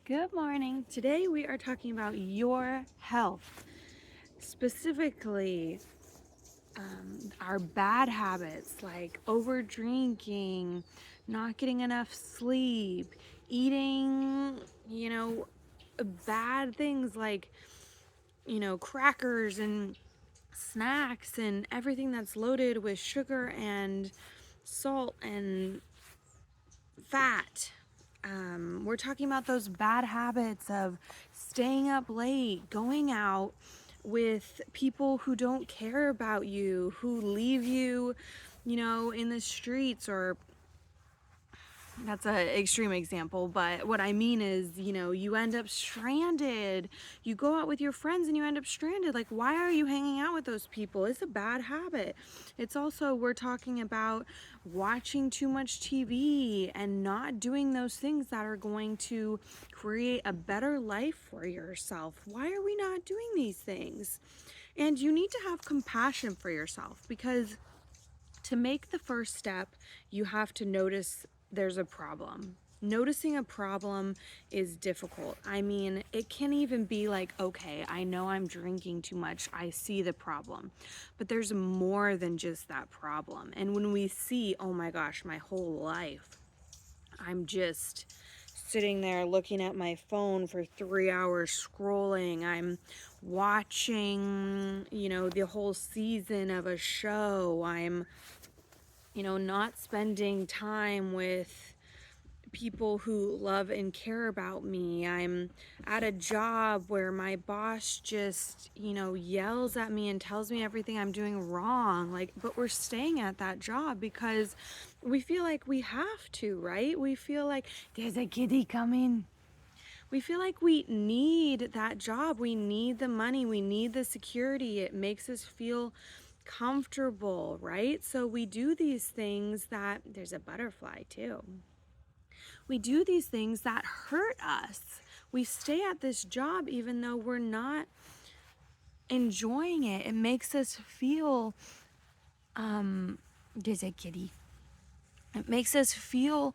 Good morning. Today we are talking about your health, specifically our bad habits like over drinking, not getting enough sleep, eating, bad things like, crackers and snacks and everything that's loaded with sugar and salt and fat. We're talking about those bad habits of staying up late, going out with people who don't care about you, who leave you, in the streets, or that's an extreme example, but what I mean is, you end up stranded. You go out with your friends and you end up stranded. Like, why are you hanging out with those people? It's a bad habit. It's also, we're talking about watching too much TV and not doing those things that are going to create a better life for yourself. Why are we not doing these things? And you need to have compassion for yourself, because to make the first step, you have to notice there's a problem. Noticing a problem is difficult. I mean, it can even be like, okay, I know I'm drinking too much. I see the problem. But there's more than just that problem. And when we see, oh my gosh, my whole life, I'm just sitting there looking at my phone for 3 hours scrolling. I'm watching, the whole season of a show. I'm not spending time with people who love and care about me. I'm at a job where my boss just, yells at me and tells me everything I'm doing wrong. Like, but we're staying at that job because we feel like we have to, right? We feel like there's a kitty coming. We feel like we need that job. We need the money. We need the security. It makes us feel comfortable, right? So we do these things that, there's a butterfly too. We do these things that hurt us. We stay at this job even though we're not enjoying it. It makes us feel, there's a kitty. It makes us feel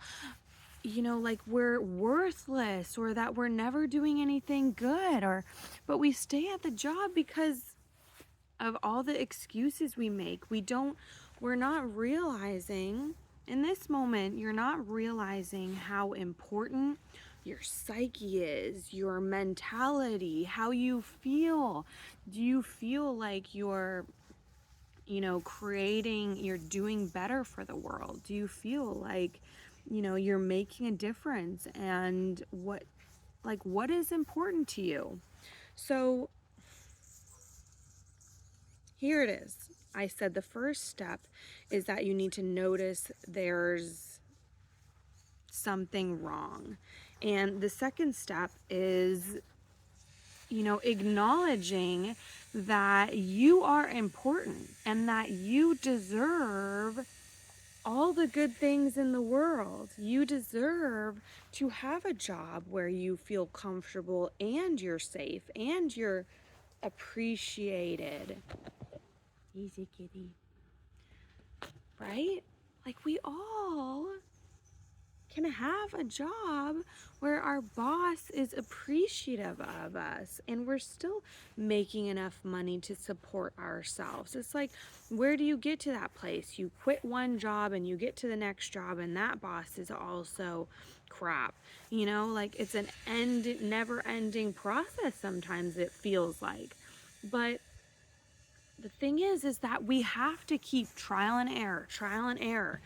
like we're worthless, or that we're never doing anything good, but we stay at the job because of all the excuses we make. We're not realizing in this moment, you're not realizing how important your psyche is, your mentality, how you feel. Do you feel like you're you're doing better for the world? Do you feel like, you're making a difference? And what is important to you? So here it is. I said the first step is that you need to notice there's something wrong. And the second step is, acknowledging that you are important and that you deserve all the good things in the world. You deserve to have a job where you feel comfortable and you're safe and you're appreciated. Easy, kitty. Right? Like, we all can have a job where our boss is appreciative of us and we're still making enough money to support ourselves. It's like, where do you get to that place? You quit one job and you get to the next job and that boss is also crap. Like, it's an never ending process sometimes, it feels like. But the thing is that we have to keep trial and error,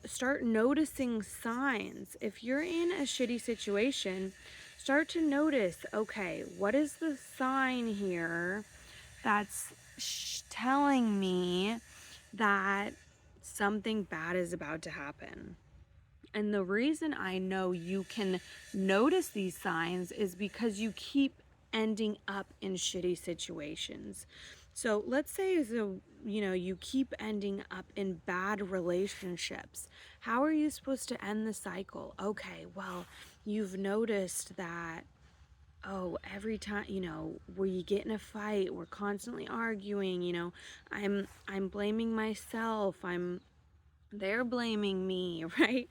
start noticing signs. If you're in a shitty situation, start to notice, okay, what is the sign here that's telling me that something bad is about to happen? And the reason I know you can notice these signs is because you keep ending up in shitty situations. So let's say, you keep ending up in bad relationships. How are you supposed to end the cycle? Okay, well, you've noticed that, oh, every time, we get in a fight, we're constantly arguing, I'm blaming myself, they're blaming me, right?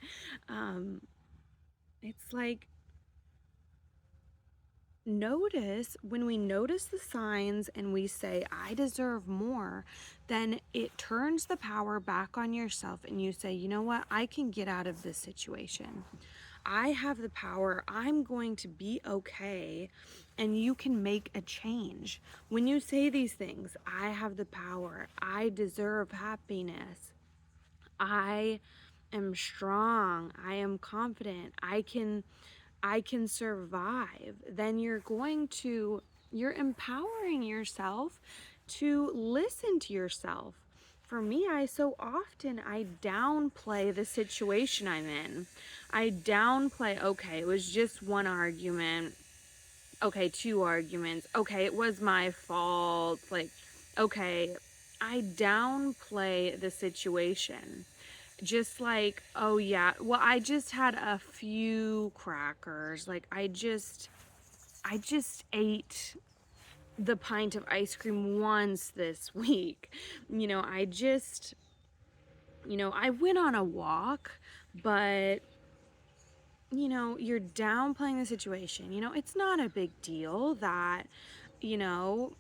It's like, notice, when we notice the signs and we say, I deserve more, then it turns the power back on yourself and you say, you know what? I can get out of this situation. I have the power. I'm going to be okay. And you can make a change. When you say these things, I have the power. I deserve happiness. I am strong. I am confident. I can survive. Then you're empowering yourself to listen to yourself. For me, I downplay the situation I'm in. I downplay, okay, it was just one argument. Okay, two arguments. Okay, it was my fault. Like, okay, I downplay the situation. Just like, oh yeah, well, I just had a few crackers. Like, I just ate the pint of ice cream once this week. I went on a walk, but you're downplaying the situation. It's not a big deal that, you know,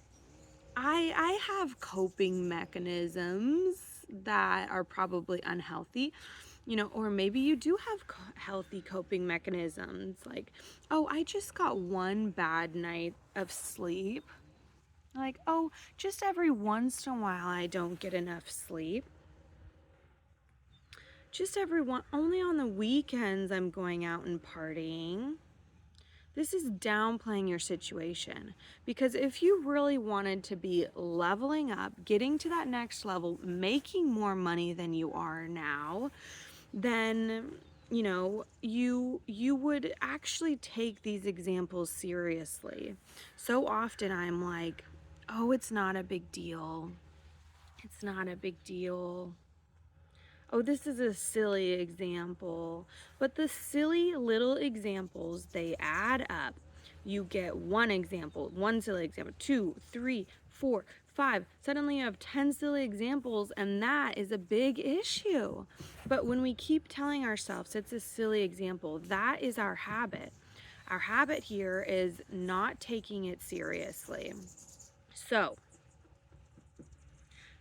I have coping mechanisms that are probably unhealthy, or maybe you do have healthy coping mechanisms. Like, oh, I just got one bad night of sleep. Like, oh, just every once in a while I don't get enough sleep. Only on the weekends I'm going out and partying. This is downplaying your situation, because if you really wanted to be leveling up, getting to that next level, making more money than you are now, then you would actually take these examples seriously. So often I'm like, oh, it's not a big deal. It's not a big deal. Oh, this is a silly example. But the silly little examples, they add up. You get one example, one silly example, 2, 3, 4, 5. Suddenly you have 10 silly examples, and that is a big issue. But when we keep telling ourselves it's a silly example, that is our habit. Our habit here is not taking it seriously. So,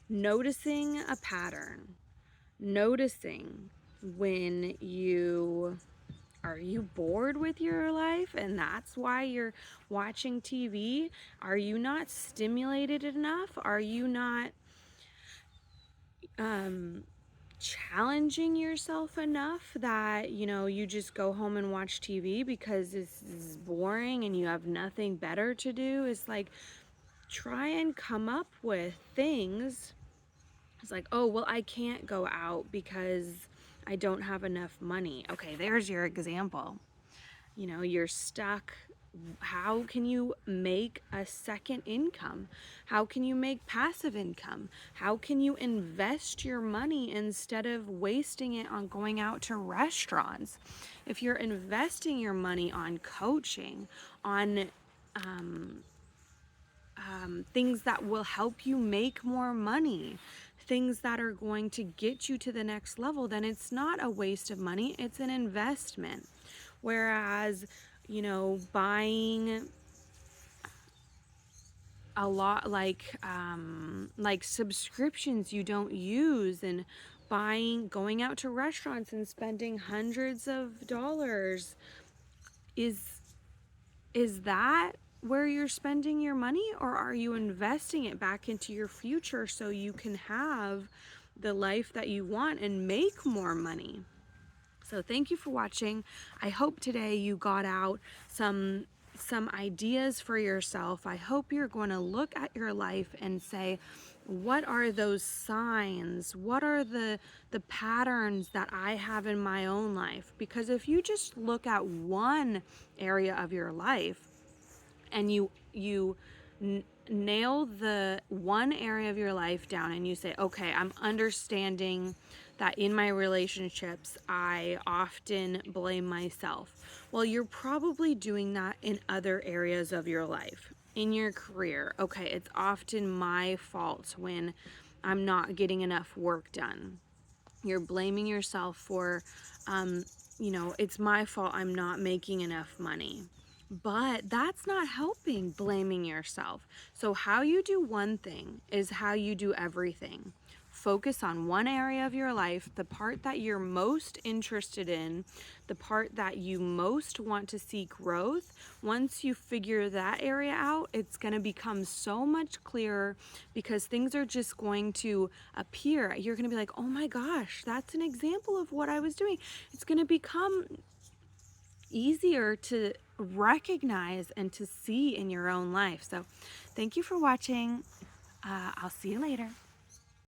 noticing a pattern. Noticing when are you bored with your life and that's why you're watching TV? Are you not stimulated enough? Are you not challenging yourself enough that you just go home and watch TV because this is boring and you have nothing better to do? It's like, try and come up with things. It's like, oh, well, I can't go out because I don't have enough money. Okay, there's your example. You're stuck. How can you make a second income? How can you make passive income? How can you invest your money instead of wasting it on going out to restaurants? If you're investing your money on coaching, on things that will help you make more money, things that are going to get you to the next level, then it's not a waste of money, it's an investment. Whereas, buying a lot like subscriptions you don't use, and going out to restaurants and spending hundreds of dollars, is that where you're spending your money, or are you investing it back into your future so you can have the life that you want and make more money? So thank you for watching. I hope today you got out some ideas for yourself. I hope you're going to look at your life and say, what are those signs? What are the patterns that I have in my own life? Because if you just look at one area of your life and you nail the one area of your life down and you say, okay, I'm understanding that in my relationships I often blame myself. Well, you're probably doing that in other areas of your life. In your career, okay, it's often my fault when I'm not getting enough work done. You're blaming yourself for it's my fault I'm not making enough money. But that's not helping, blaming yourself. So, how you do one thing is how you do everything. Focus on one area of your life, the part that you're most interested in, the part that you most want to see growth. Once you figure that area out, it's going to become so much clearer because things are just going to appear. You're going to be like, oh my gosh, that's an example of what I was doing. It's going to become easier to recognize and to see in your own life. So thank you for watching. I'll see you later.